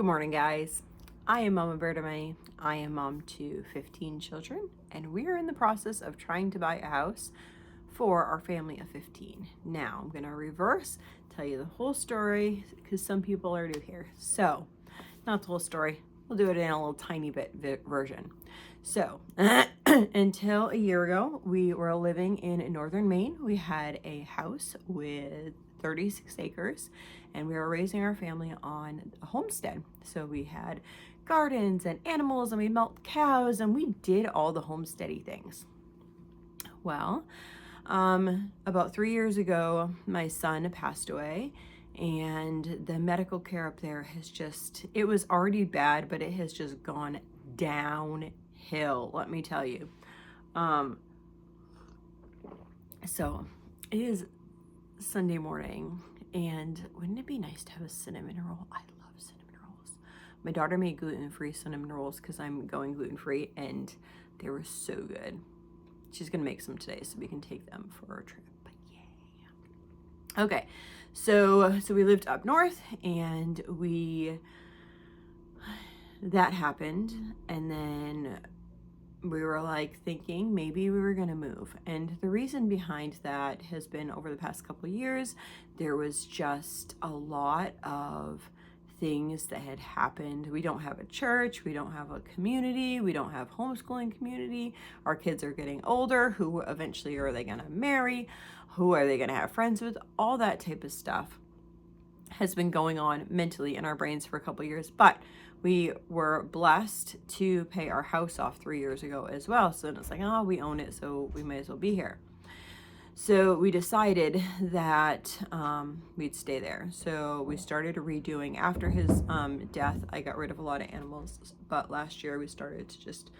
Good morning, guys. I am Mama Bertame. I am mom to 15 children, and we are in the process of trying to buy a house for our family of 15. Now, I'm going to reverse, tell you the whole story, because some people are new here. So, not the whole story. We'll do it in a little tiny bit version. So, until a year ago, we were living in northern Maine. We had a house with 36 acres, and we were raising our family on a homestead. So we had gardens and animals, and we milked cows, and we did all the homesteady things. Well, about 3 years ago, my son passed away, and the medical care up there it was already bad, but it has just gone downhill, let me tell you. So it is Sunday morning, and wouldn't it be nice to have a cinnamon roll? I love cinnamon rolls. My daughter made gluten-free cinnamon rolls because I'm going gluten-free, and they were so good. She's gonna make some today so we can take them for our trip. But yeah. Okay, so we lived up north, and that happened, and then we were like thinking maybe we were gonna move. And the reason behind that has been over the past couple of years, there was just a lot of things that had happened. We don't have a church, we don't have a community, we don't have homeschooling community. Our kids are getting older. Who eventually are they gonna marry? Who are they gonna have friends with? All that type of stuff has been going on mentally in our brains for a couple of years. But we were blessed to pay our house off 3 years ago as well. So then it's like, oh, we own it, so we might as well be here. So we decided that we'd stay there. So we started redoing after his death. I got rid of a lot of animals, but last year we started to just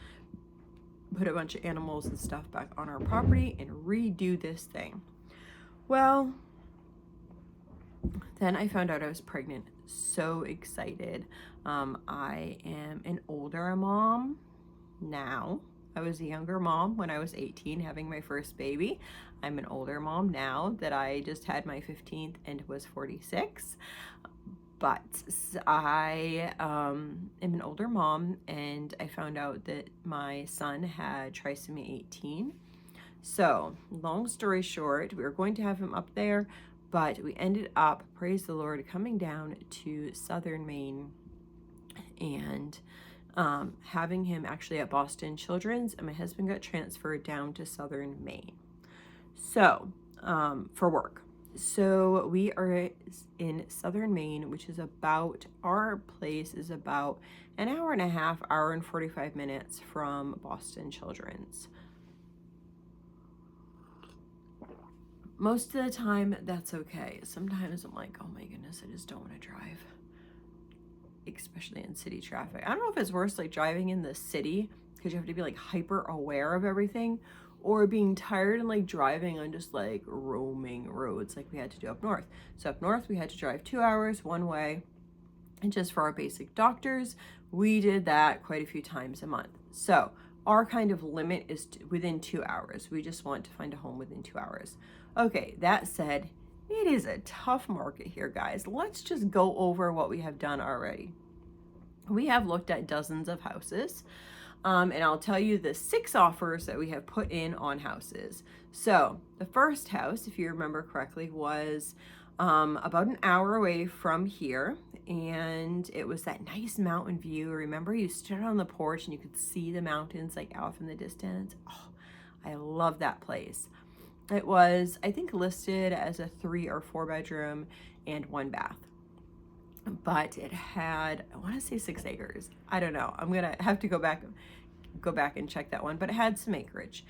put a bunch of animals and stuff back on our property and redo this thing. Well, then I found out I was pregnant. So excited. I am an older mom now. I was a younger mom when I was 18 having my first baby. I'm an older mom now that I just had my 15th and was 46. But I am an older mom, and I found out that my son had trisomy 18. So long story short, we were going to have him up there, but we ended up, praise the Lord, coming down to southern Maine and having him actually at Boston Children's, and my husband got transferred down to southern Maine. So, for work. So we are in southern Maine, which is our place is about an hour and a half, hour and 45 minutes from Boston Children's. Most of the time, that's okay. Sometimes I'm like, oh my goodness, I just don't want to drive, especially in city traffic. I don't know if it's worse like driving in the city because you have to be like hyper aware of everything, or being tired and like driving on just like roaming roads like we had to do up north. So up north, we had to drive 2 hours one way, and just for our basic doctors, we did that quite a few times a month. So our kind of limit is within 2 hours. We just want to find a home within 2 hours. Okay, that said, it is a tough market here, guys. Let's just go over what we have done already. We have looked at dozens of houses, and I'll tell you the 6 offers that we have put in on houses. So the first house, if you remember correctly, was about an hour away from here, and it was that nice mountain view. Remember, you stood on the porch and you could see the mountains like out in the distance. Oh, I love that place. It was, I think, listed as a 3 or 4 bedroom and 1 bath, but it had, I want to say 6 acres. I don't know. I'm gonna have to go back and check that one, but it had some acreage.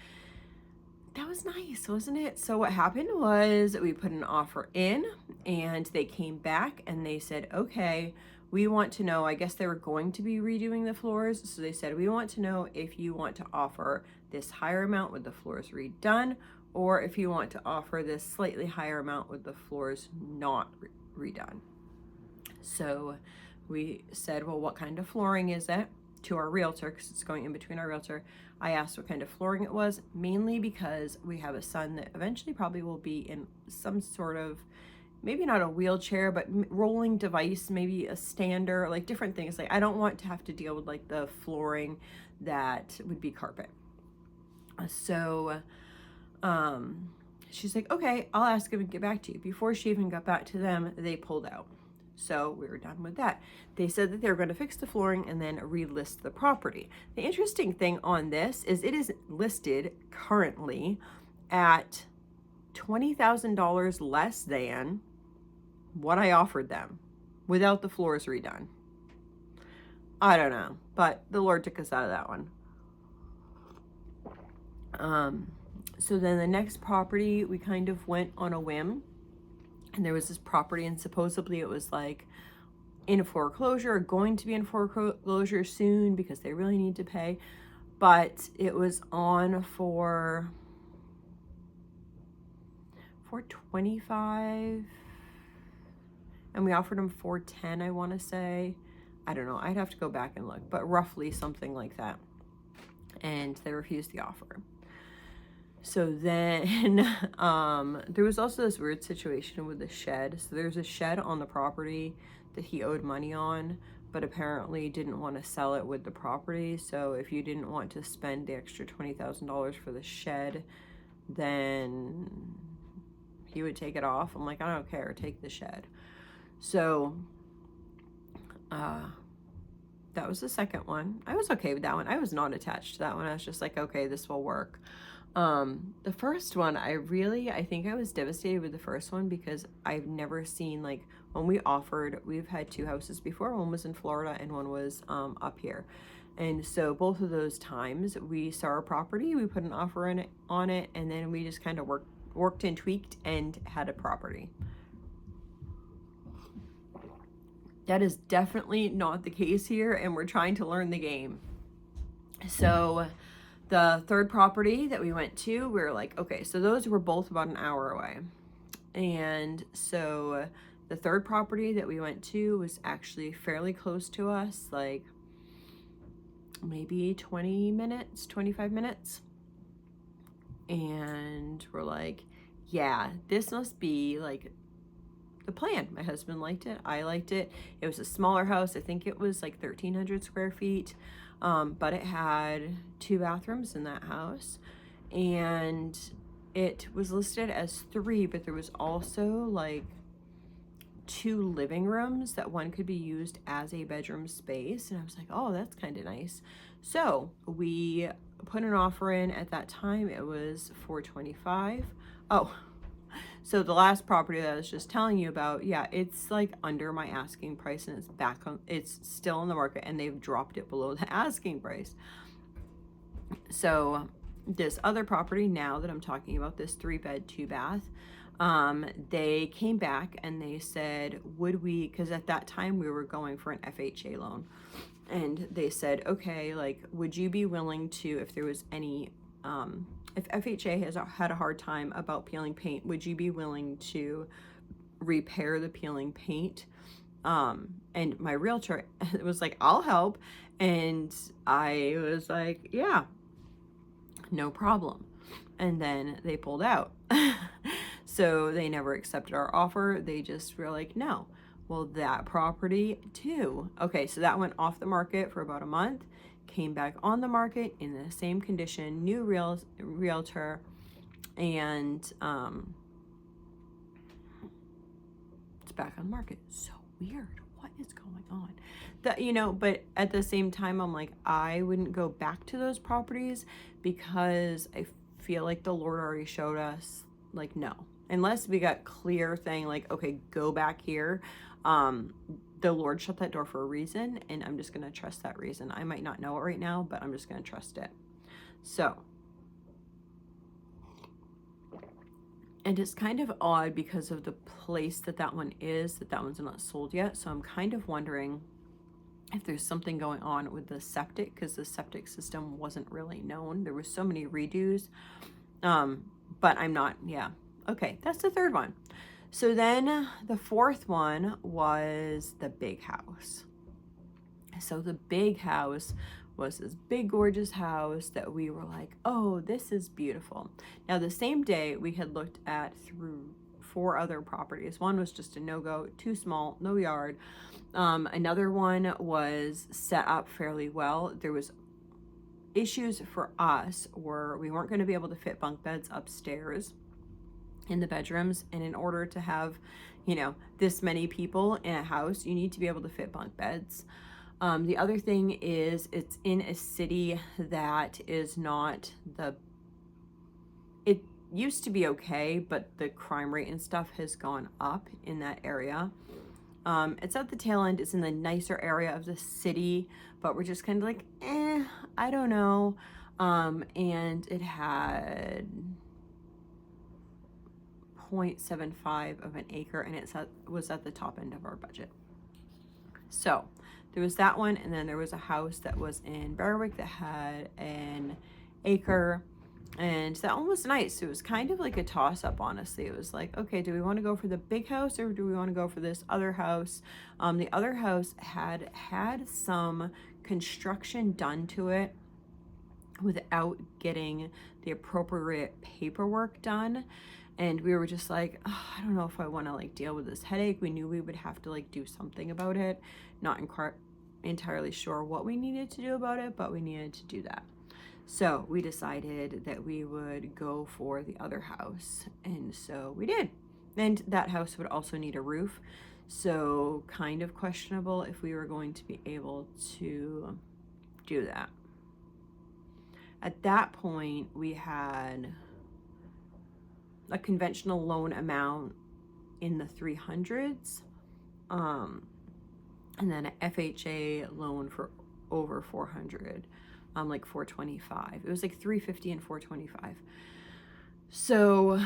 That was nice, wasn't it? So what happened was we put an offer in, and they came back and they said, okay, we want to know, I guess they were going to be redoing the floors. So they said, we want to know if you want to offer this higher amount with the floors redone, or if you want to offer this slightly higher amount with the floors not redone. So we said, well, what kind of flooring is it? To our realtor, because it's going in between our realtor. I asked what kind of flooring it was, mainly because we have a son that eventually probably will be in some sort of maybe not a wheelchair, but rolling device, maybe a stander, like different things. Like, I don't want to have to deal with like the flooring that would be carpet. So she's like, okay, I'll ask him and get back to you. Before she even got back to them, they pulled out. So we were done with that. They said that they were going to fix the flooring and then relist the property. The interesting thing on this is it is listed currently at $20,000 less than what I offered them without the floors redone. I don't know, but the Lord took us out of that one. So then the next property, we kind of went on a whim, and there was this property, and supposedly it was like in foreclosure, or going to be in foreclosure soon because they really need to pay, but it was on for $425, and we offered them $410, I want to say. I don't know, I'd have to go back and look, but roughly something like that. And they refused the offer. So then there was also this weird situation with the shed. So there's a shed on the property that he owed money on, but apparently didn't want to sell it with the property. So if you didn't want to spend the extra $20,000 for the shed, then he would take it off. I'm like, I don't care, take the shed. So that was the second one. I was okay with that one. I was not attached to that one. I was just like, okay, this will work. The first one, I think I was devastated with the first one because I've never seen, like, when we offered, we've had 2 houses before. One was in Florida and one was up here. And so both of those times we saw a property, we put an offer on it, and then we just kind of worked and tweaked and had a property. That is definitely not the case here, and we're trying to learn the game. So the third property that we went to, we were like, okay, so those were both about an hour away. And so the third property that we went to was actually fairly close to us, like maybe 20 minutes, 25 minutes. And we're like, yeah, this must be like the plan. My husband liked it. I liked it. It was a smaller house. I think it was like 1,300 square feet. But it had 2 bathrooms in that house, and it was listed as 3, but there was also like 2 living rooms that one could be used as a bedroom space. And I was like, oh, that's kind of nice. So we put an offer in. At that time it was $425. Oh, so the last property that I was just telling you about, yeah, it's like under my asking price, and it's still on the market, and they've dropped it below the asking price. So this other property now that I'm talking about, this 3-bed, 2-bath, they came back and they said, would we, because at that time we were going for an FHA loan, and they said, okay, like, would you be willing to, if there was any if FHA has had a hard time about peeling paint, would you be willing to repair the peeling paint? And my realtor was like, I'll help. And I was like, yeah, no problem. And then they pulled out. So they never accepted our offer. They just were like, no. Well, that property too. Okay, so that went off the market for about a month. Came back on the market in the same condition, new realtor, and it's back on the market. So weird. What is going on? But at the same time, I'm like, I wouldn't go back to those properties because I feel like the Lord already showed us, like, no, unless we got clear thing, like, okay, go back here. The Lord shut that door for a reason, and I'm just going to trust that reason. I might not know it right now, but I'm just going to trust it. So, and it's kind of odd because of the place that one is, that one's not sold yet. So I'm kind of wondering if there's something going on with the septic, because the septic system wasn't really known. There was so many redos, but I'm not, yeah. Okay, that's the third one. So then the fourth one was the big house. So the big house was this big, gorgeous house that we were like, oh, this is beautiful. Now, the same day we had looked at through 4 other properties. One was just a no-go, too small, no yard. Another one was set up fairly well. There was issues for us where we weren't going to be able to fit bunk beds upstairs in the bedrooms, and in order to have, you know, this many people in a house, you need to be able to fit bunk beds. The other thing is it's in a city that is not it used to be okay, but the crime rate and stuff has gone up in that area. It's at the tail end. It's in the nicer area of the city, but we're just kind of like, I don't know. And it had 0.75 of an acre, and it was at the top end of our budget. So there was that one, and then there was a house that was in Berwick that had an acre, and that one was nice. It was kind of like a toss-up, honestly. It was like, okay, do we want to go for the big house, or do we want to go for this other house? The other house had some construction done to it without getting the appropriate paperwork done. And we were just like, oh, I don't know if I want to like deal with this headache. We knew we would have to like do something about it. Not entirely sure what we needed to do about it, but we needed to do that. So we decided that we would go for the other house. And so we did. And that house would also need a roof. So kind of questionable if we were going to be able to do that. At that point, we had a conventional loan amount in the 300s, and then an FHA loan for over 400, like 425. It was like 350 and 425. So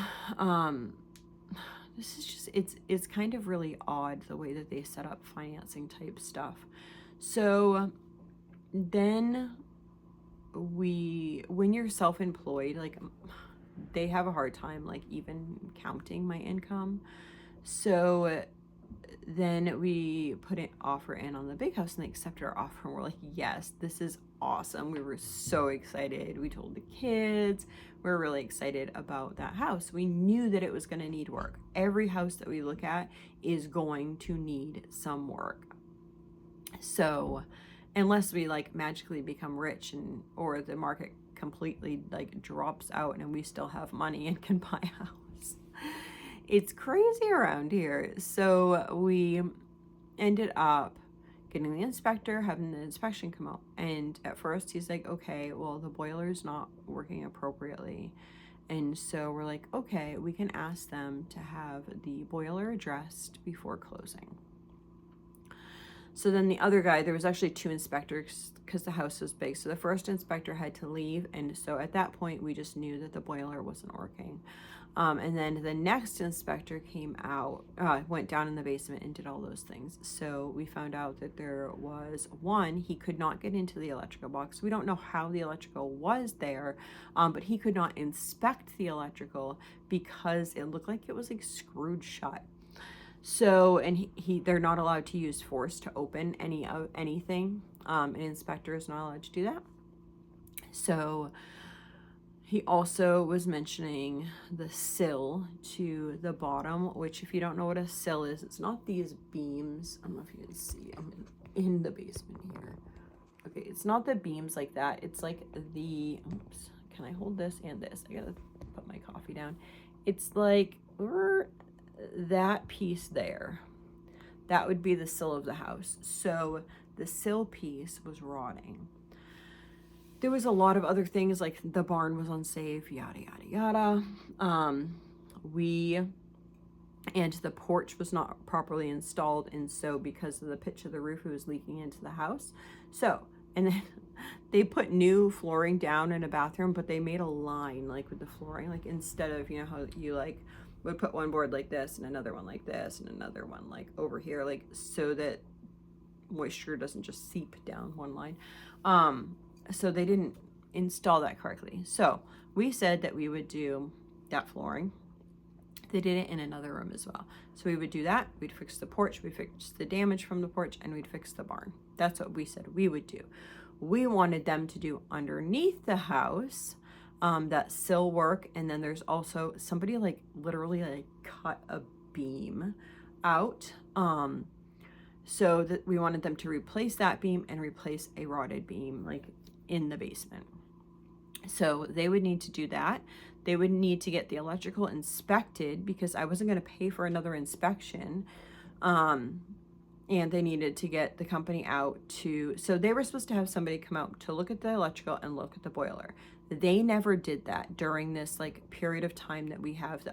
this is just, it's kind of really odd the way that they set up financing type stuff. So then when you're self-employed, like, they have a hard time like even counting my income. So then we put an offer in on the big house, and they accepted our offer, and we're like, yes, this is awesome. We were so excited. We told the kids. We were really excited about that house. We knew that it was going to need work. Every house that we look at is going to need some work. So unless we like magically become rich, and or the market completely like drops out and we still have money and can buy a house. It's crazy around here. So we ended up getting the inspector, having the inspection come out, and at first he's like, okay, well, the boiler's not working appropriately. And so we're like, okay, we can ask them to have the boiler addressed before closing. So then the other guy, there was actually 2 inspectors because the house was big. So the first inspector had to leave. And so at that point, we just knew that the boiler wasn't working. And then the next inspector came out, went down in the basement and did all those things. So we found out that there was one, he could not get into the electrical box. We don't know how the electrical was there, but he could not inspect the electrical because it looked like it was like screwed shut. So, and they're not allowed to use force to open anything. An inspector is not allowed to do that. So he also was mentioning the sill to the bottom, which if you don't know what a sill is, it's not these beams. I don't know if you can see, I'm in the basement here. Okay, it's not the beams like that. It's like the, oops, can I hold this and this? I gotta put my coffee down. It's like, that piece there, that would be the sill of the house. So the sill piece was rotting. There was a lot of other things, like the barn was unsafe, yada yada yada. And the porch was not properly installed, and so because of the pitch of the roof, it was leaking into the house. So, and then they put new flooring down in a bathroom, but they made a line like with the flooring, like instead of, you know how you like would put one board like this and another one like this and another one like over here, like so that moisture doesn't just seep down one line. So they didn't install that correctly. So we said that we would do that flooring. They did it in another room as well. So we would do that. We'd fix the porch, we'd fix the damage from the porch, and we'd fix the barn. That's what we said we would do. We wanted them to do underneath the house, that sill work. And then there's also somebody like literally like cut a beam out. So that we wanted them to replace that beam and replace a rotted beam like in the basement. So they would need to do that. They would need to get the electrical inspected because I wasn't going to pay for another inspection. And they needed to get the company out to, so they were supposed to have somebody come out to look at the electrical and look at the boiler. They never did that during this like period of time that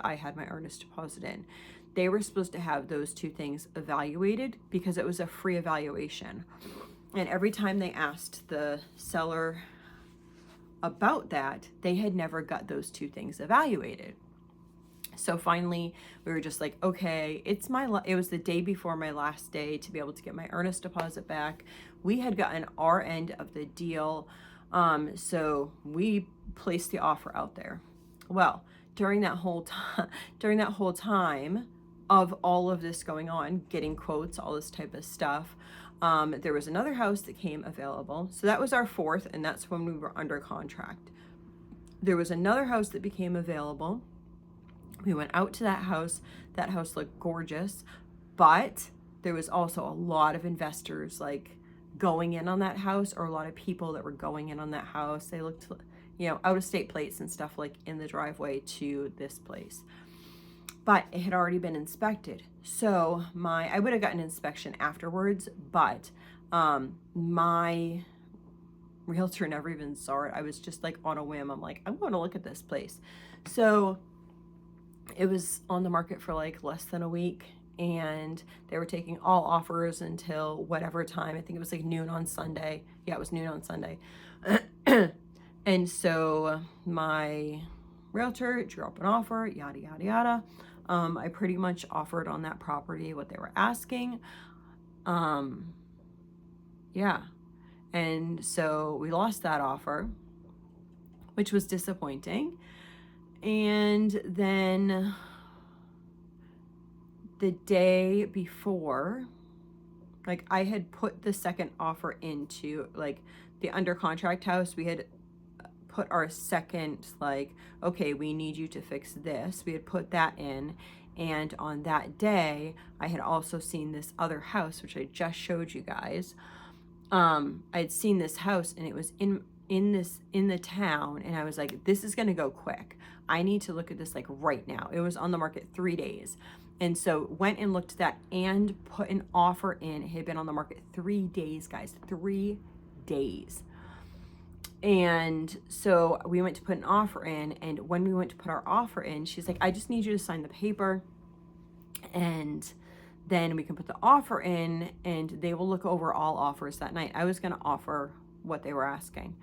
I had my earnest deposit in. They were supposed to have those two things evaluated because it was a free evaluation. And every time they asked the seller about that, they had never got those two things evaluated. So finally, we were just like, okay, it was the day before my last day to be able to get my earnest deposit back. We had gotten our end of the deal. So we placed the offer out there. Well, during that whole time of all of this going on, getting quotes, all this type of stuff, there was another house that came available. So that was our fourth, and that's when we were under contract. There was another house that became available. We went out to that house. That house looked gorgeous, but there was also a lot of investors like going in on that house, or a lot of people that were going in on that house. They looked, out of state plates and stuff like in the driveway to this place. But it had already been inspected. So I would have gotten an inspection afterwards, but my realtor never even saw it. I was just like on a whim. I'm like, I'm going to look at this place. So it was on the market for like less than a week, and they were taking all offers until whatever time. I think it was like noon on Sunday. Yeah, it was noon on Sunday. And so my realtor drew up an offer, yada, yada, yada. I pretty much offered on that property what they were asking. Yeah. And so we lost that offer, which was disappointing. And then the day before, like I had put the second offer into like the under contract house. We had put our second, like, okay, we need you to fix this. We had put that in. And on that day, I had also seen this other house, which I just showed you guys. I had seen this house, and it was in the town, and I was like, this is gonna go quick. I need to look at this like right now. It was on the market 3 days. And so went and looked at that and put an offer in. It had been on the market 3 days, guys, 3 days. And so we went to put an offer in, and when we went to put our offer in, she's like, I just need you to sign the paper, and then we can put the offer in, and they will look over all offers that night. I was gonna offer what they were asking.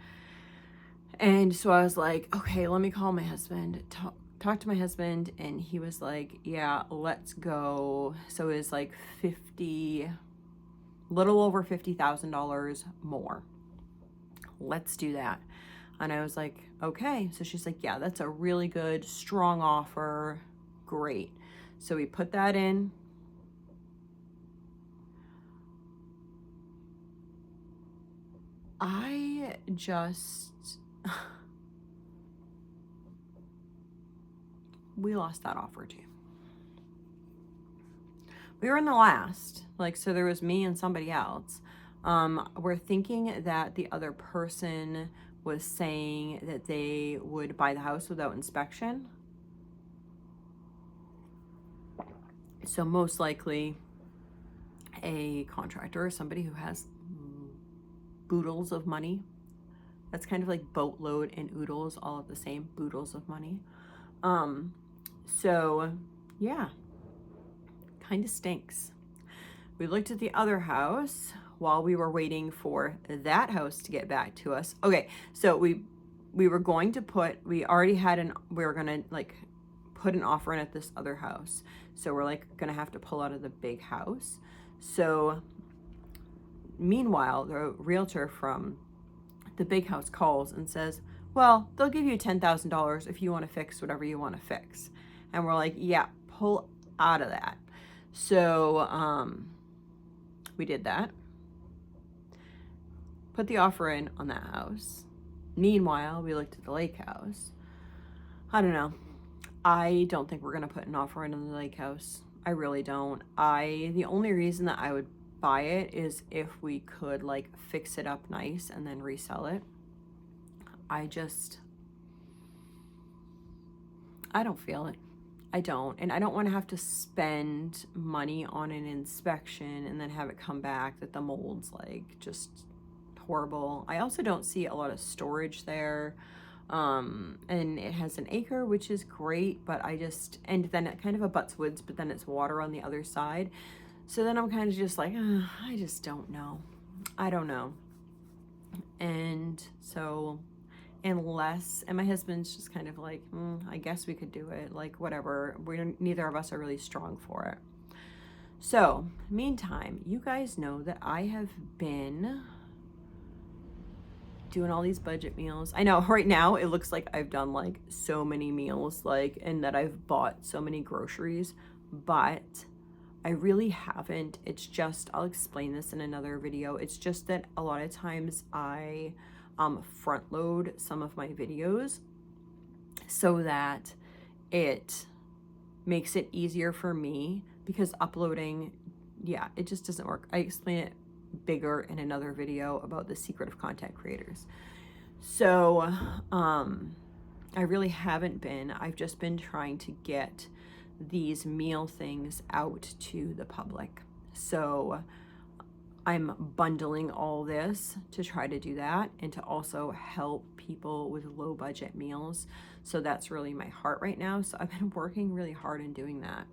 And so I was like, okay, let me call my husband, talk to my husband. And he was like, yeah, let's go. So it was like little over $50,000 more. Let's do that. And I was like, okay. So she's like, yeah, that's a really good, strong offer. Great. So we put that in. I just, we lost that offer too. We were in the last, like, so there was me and somebody else. We're thinking that the other person was saying that they would buy the house without inspection. So most likely a contractor or somebody who has boodles of money. That's kind of like boatload and oodles, all of the same, boodles of money. So yeah, kind of stinks. We looked at the other house while we were waiting for that house to get back to us. Okay, so we were going to we were gonna like put an offer in at this other house. So we're like gonna have to pull out of the big house. So meanwhile, the realtor from the big house calls and says, well, they'll give you $10,000 if you want to fix whatever you want to fix. And we're like, yeah, pull out of that. So we did that. Put the offer in on that house. Meanwhile, we looked at the lake house. I don't know. I don't think we're going to put an offer in on the lake house. I really don't. The only reason that I would buy it is if we could like fix it up nice and then resell it. I don't feel it. I don't. And I don't want to have to spend money on an inspection and then have it come back that the mold's like just horrible. I also don't see a lot of storage there. And it has an acre, which is great, but and then it kind of abuts woods, but then it's water on the other side. So then I'm kind of just like, I just don't know. I don't know. And so and my husband's just kind of like, I guess we could do it, like whatever. Neither of us are really strong for it. So meantime, you guys know that I have been doing all these budget meals. I know right now it looks like I've done like so many meals, like, and that I've bought so many groceries, but I really haven't. It's just, I'll explain this in another video. It's just that a lot of times I front load some of my videos so that it makes it easier for me, because uploading, it just doesn't work. I explain it bigger in another video about the secret of content creators. So I really haven't been. I've just been trying to get these meal things out to the public. So I'm bundling all this to try to do that and to also help people with low budget meals. So that's really my heart right now. So I've been working really hard in doing that.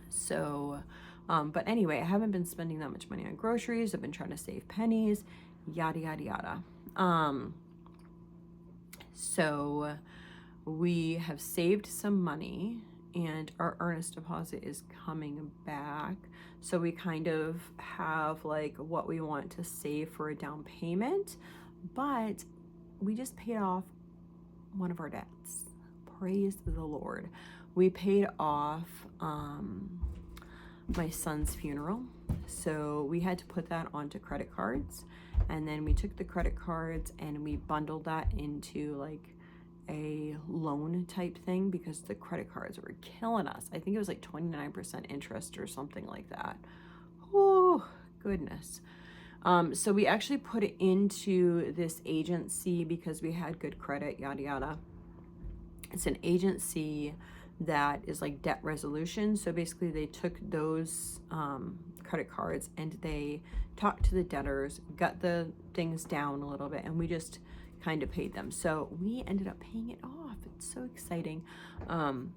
So but anyway, I haven't been spending that much money on groceries. I've been trying to save pennies, yada, yada, yada. So we have saved some money and our earnest deposit is coming back. So we kind of have like what we want to save for a down payment, but we just paid off one of our debts. Praise the Lord. We paid off, my son's funeral. So we had to put that onto credit cards, and then we took the credit cards and we bundled that into like a loan type thing, because the credit cards were killing us. I think it was like 29% interest or something like that. Oh goodness. So we actually put it into this agency because we had good credit, yada yada. It's an agency that is like debt resolution. So basically they took those credit cards and they talked to the debtors, got the things down a little bit, and we just kind of paid them. So we ended up paying it off. It's so exciting. And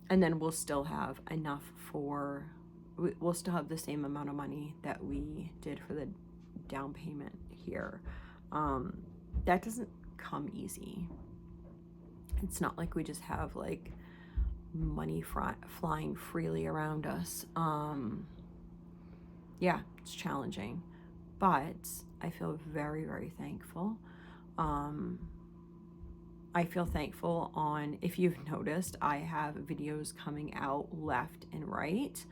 then we'll still have enough we'll still have the same amount of money that we did for the down payment here. That doesn't come easy. It's not like we just have like money flying freely around us. Yeah, it's challenging, but I feel very, very thankful. I feel thankful if you've noticed, I have videos coming out left and right.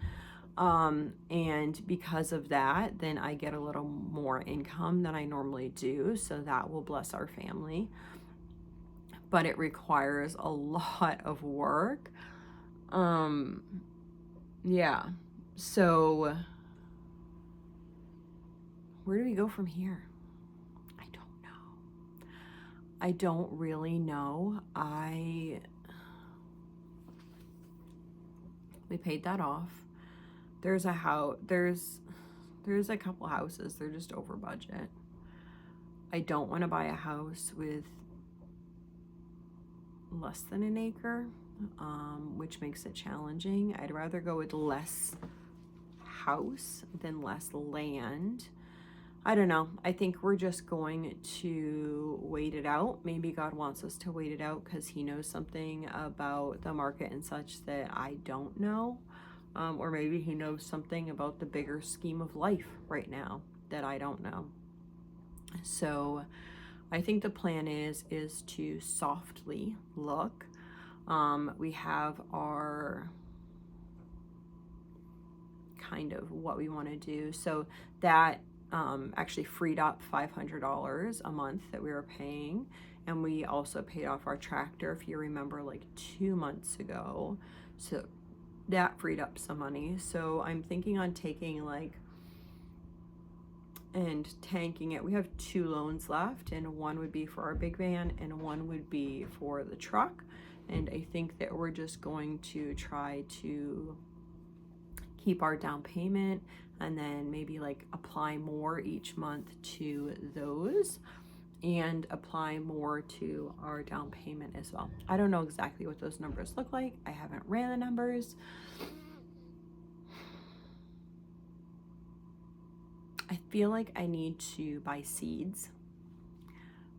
And because of that, then I get a little more income than I normally do. So that will bless our family. But it requires a lot of work. Yeah. So where do we go from here? I don't know. I don't really know. We paid that off. There's a house, there's a couple houses, they're just over budget. I don't want to buy a house with less than an acre, which makes it challenging. I'd rather go with less house than less land. I don't know. I think we're just going to wait it out. Maybe God wants us to wait it out because he knows something about the market and such that I don't know. Or maybe he knows something about the bigger scheme of life right now that I don't know. So I think the plan is to softly look. We have our kind of what we want to do. So that actually freed up $500 a month that we were paying. And we also paid off our tractor, if you remember, like 2 months ago. So that freed up some money. So I'm thinking on taking like and tanking it. We have 2 loans left, and one would be for our big van and one would be for the truck. And I think that we're just going to try to keep our down payment and then maybe like apply more each month to those and apply more to our down payment as well. I don't know exactly what those numbers look like. I haven't ran the numbers. I feel like I need to buy seeds,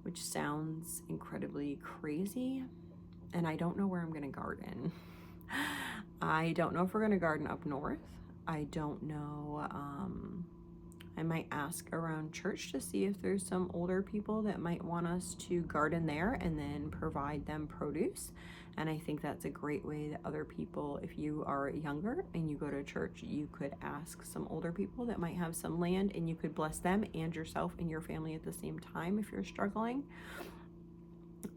which sounds incredibly crazy, and I don't know where I'm gonna garden. I don't know if we're gonna garden up north. I don't know. I might ask around church to see if there's some older people that might want us to garden there and then provide them produce. And I think that's a great way that other people, if you are younger and you go to church, you could ask some older people that might have some land and you could bless them and yourself and your family at the same time if you're struggling.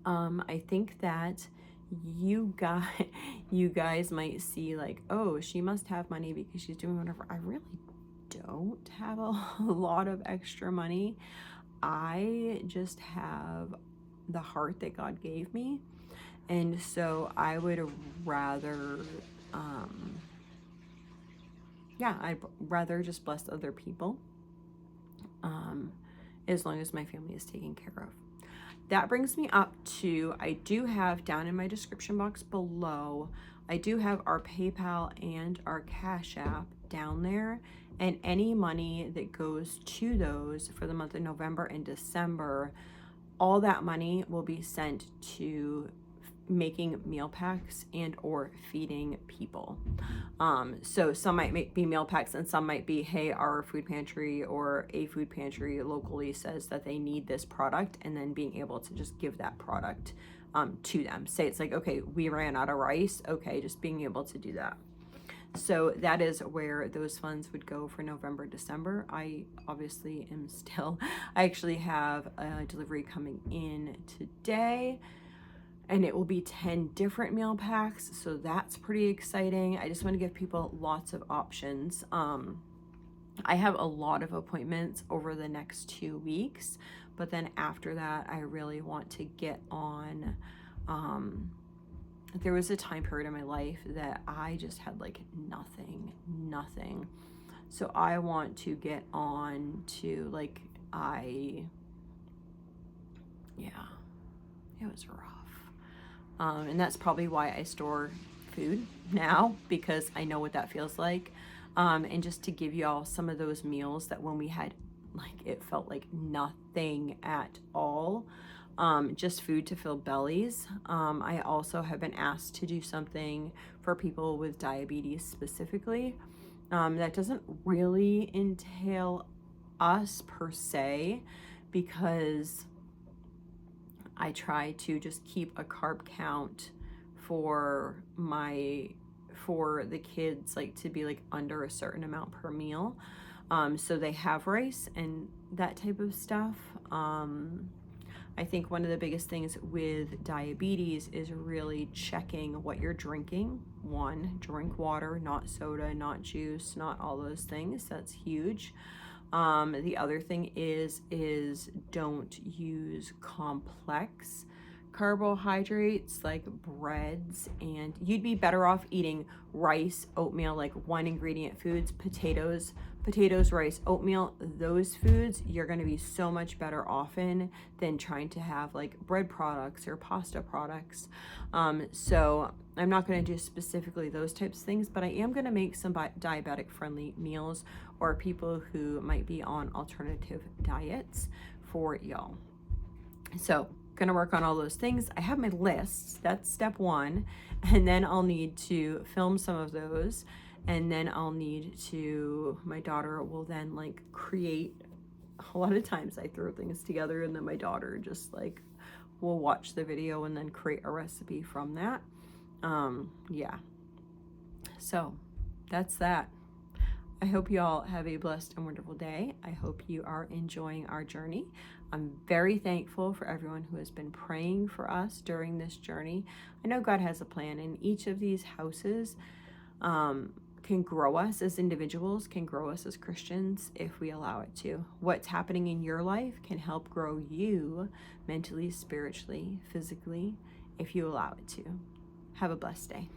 I think that you guys might see like, oh, she must have money because she's doing whatever. I really don't have a lot of extra money. I just have the heart that God gave me. And so I would rather, I'd rather just bless other people, as long as my family is taken care of. That brings me up to, I do have down in my description box below, I do have our PayPal and our Cash App down there, and any money that goes to those for the month of November and December, all that money will be sent to making meal packs and or feeding people. So some might be meal packs and some might be, hey, our food pantry or a food pantry locally says that they need this product, and then being able to just give that product to them. Say it's like, okay, we ran out of rice. Okay, just being able to do that. So that is where those funds would go for November, December. I obviously am still, I actually have a delivery coming in today, and it will be 10 different meal packs. So that's pretty exciting. I just want to give people lots of options. I have a lot of appointments over the next 2 weeks, but then after that, I really want to get on, there was a time period in my life that I just had like nothing. So I want to get on to like, it was rough. And that's probably why I store food now, because I know what that feels like. And just to give y'all some of those meals that when we had, like, it felt like nothing at all, just food to fill bellies. I also have been asked to do something for people with diabetes specifically. That doesn't really entail us per se, because I try to just keep a carb count for the kids, like to be like under a certain amount per meal. So they have rice and that type of stuff. I think one of the biggest things with diabetes is really checking what you're drinking. One, drink water, not soda, not juice, not all those things. That's huge. The other thing is don't use complex carbohydrates like breads, and you'd be better off eating rice, oatmeal, like one ingredient foods, potatoes, rice, oatmeal. Those foods, you're going to be so much better off in than trying to have like bread products or pasta products. So I'm not going to do specifically those types of things, but I am going to make some diabetic friendly meals, or people who might be on alternative diets for y'all. So gonna work on all those things. I have my lists. That's step 1. And then I'll need to film some of those. And then I'll need to, my daughter will then like create, a lot of times I throw things together and then my daughter just like will watch the video and then create a recipe from that. So that's that. I hope you all have a blessed and wonderful day. I hope you are enjoying our journey. I'm very thankful for everyone who has been praying for us during this journey. I know God has a plan, and each of these houses can grow us as individuals, can grow us as Christians if we allow it to. What's happening in your life can help grow you mentally, spiritually, physically, if you allow it to. Have a blessed day.